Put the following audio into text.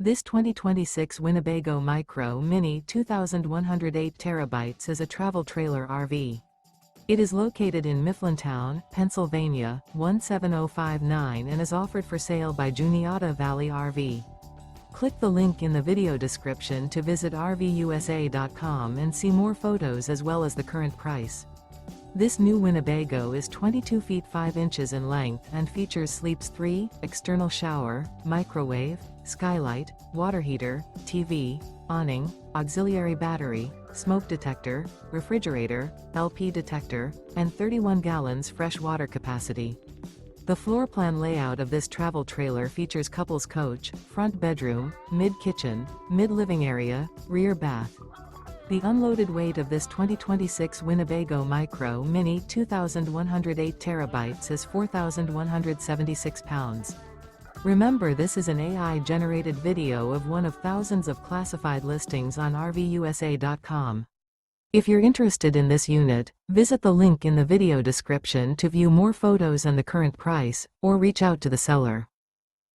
This 2026 Winnebago Micro Minnie 2108 terabytes is a travel trailer RV. It is located in Mifflintown, Pennsylvania, 17059 and is offered for sale by Juniata Valley RV. Click the link in the video description to visit RVUSA.com and see more photos as well as the current price. This new Winnebago is 22 feet 5 inches in length and features sleeps 3, external shower, microwave, skylight, water heater, TV, awning, auxiliary battery, smoke detector, refrigerator, LP detector, and 31 gallons fresh water capacity. The floor plan layout of this travel trailer features couples coach, front bedroom, mid-kitchen, mid-living area, rear bath. The unloaded weight of this 2026 Winnebago Micro Minnie 2108 terabytes is 4,176 pounds. Remember, this is an AI-generated video of one of thousands of classified listings on RVUSA.com. If you're interested in this unit, visit the link in the video description to view more photos and the current price, or reach out to the seller.